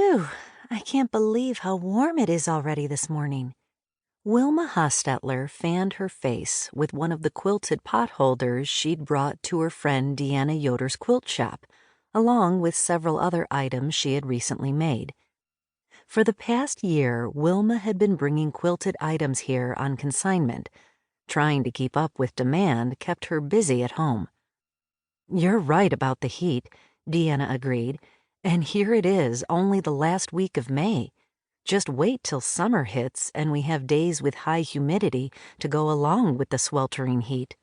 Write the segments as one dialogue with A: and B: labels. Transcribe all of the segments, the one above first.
A: Phew, I can't believe how warm it is already this morning. Wilma Hostetler fanned her face with one of the quilted pot holders she'd brought to her friend Deanna Yoder's quilt shop, along with several other items she had recently made. For the past year, Wilma had been bringing quilted items here on consignment. Trying to keep up with demand kept her busy at home. "You're right about the heat," Deanna agreed, "and here it is only the last week of May. Just wait till summer hits and we have days with high humidity to go along with the sweltering heat."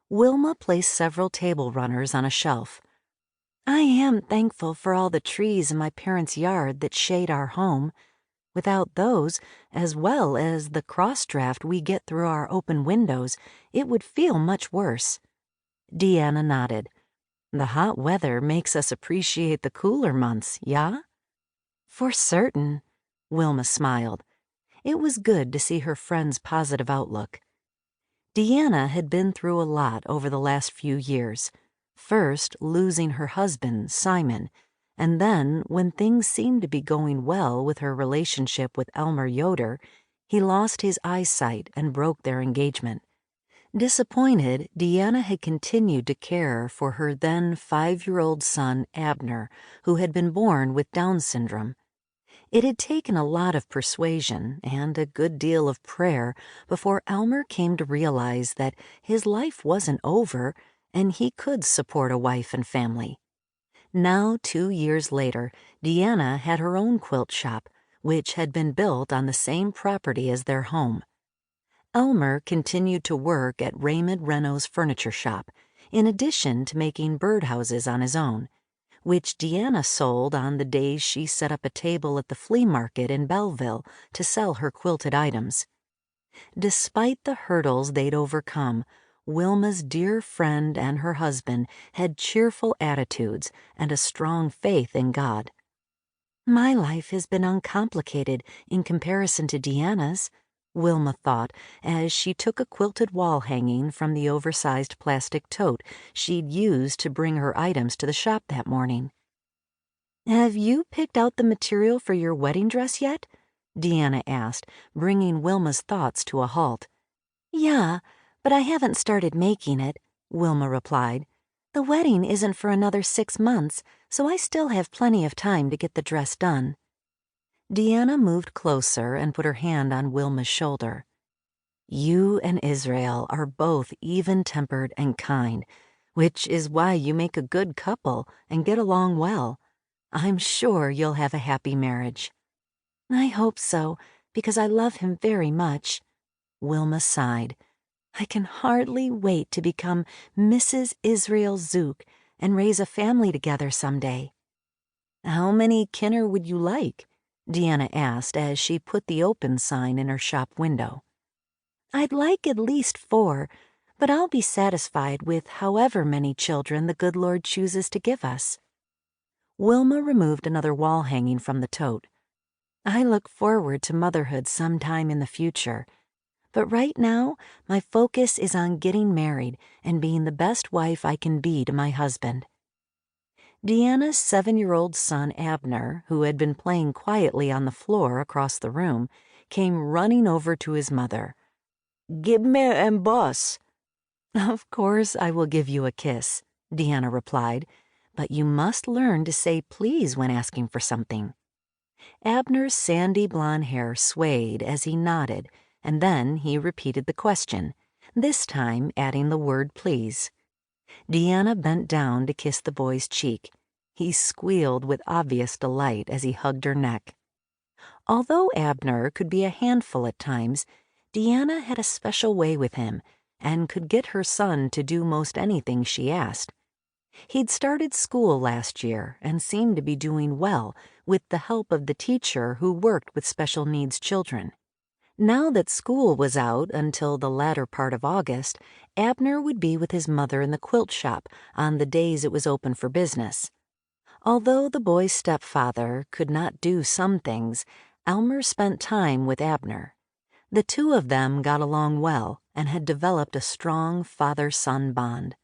A: Wilma placed several table runners on a shelf. "I am thankful for all the trees in my parents' yard that shade our home. Without those, as well as the cross-draft we get through our open windows, it would feel much worse." Deanna nodded. "The hot weather makes us appreciate the cooler months, yeah?" "For certain," Wilma smiled. It was good to see her friend's positive outlook. Deanna had been through a lot over the last few years. First, losing her husband, Simon, and then, when things seemed to be going well with her relationship with Elmer Yoder, he lost his eyesight and broke their engagement. Disappointed, Deanna had continued to care for her then 5-year-old son, Abner, who had been born with Down syndrome. It had taken a lot of persuasion and a good deal of prayer before Elmer came to realize that his life wasn't over and he could support a wife and family. Now, 2 years later, Deanna had her own quilt shop, which had been built on the same property as their home. Elmer continued to work at Raymond Renault's furniture shop, in addition to making birdhouses on his own, which Deanna sold on the days she set up a table at the flea market in Belleville to sell her quilted items. Despite the hurdles they'd overcome, Wilma's dear friend and her husband had cheerful attitudes and a strong faith in God. "My life has been uncomplicated in comparison to Deanna's," Wilma thought as she took a quilted wall hanging from the oversized plastic tote she'd used to bring her items to the shop that morning. "Have you picked out the material for your wedding dress yet?" Deanna asked, bringing Wilma's thoughts to a halt. "Yeah, but I haven't started making it," Wilma replied. "The wedding isn't for another 6 months, so I still have plenty of time to get the dress done." Deanna moved closer and put her hand on Wilma's shoulder. "You and Israel are both even-tempered and kind, which is why you make a good couple and get along well. I'm sure you'll have a happy marriage." "I hope so, because I love him very much." Wilma sighed. "I can hardly wait to become Mrs. Israel Zook and raise a family together someday." "How many kinner would you like?" Deanna asked as she put the open sign in her shop window. "I'd like at least 4, but I'll be satisfied with however many children the good Lord chooses to give us." Wilma removed another wall hanging from the tote. "I look forward to motherhood sometime in the future, but right now my focus is on getting married and being the best wife I can be to my husband." Deanna's 7-year-old son Abner, who had been playing quietly on the floor across the room, came running over to his mother. "Give me a boss." "Of course I will give you a kiss," Deanna replied, "but you must learn to say please when asking for something." Abner's sandy blonde hair swayed as he nodded, and then he repeated the question, this time adding the word please. Deanna bent down to kiss the boy's cheek. He squealed with obvious delight as he hugged her neck. Although Abner could be a handful at times, Deanna had a special way with him and could get her son to do most anything she asked. He'd started school last year and seemed to be doing well with the help of the teacher who worked with special needs children. Now that school was out until the latter part of August, Abner would be with his mother in the quilt shop on the days it was open for business. Although the boy's stepfather could not do some things, Elmer spent time with Abner. The two of them got along well and had developed a strong father-son bond.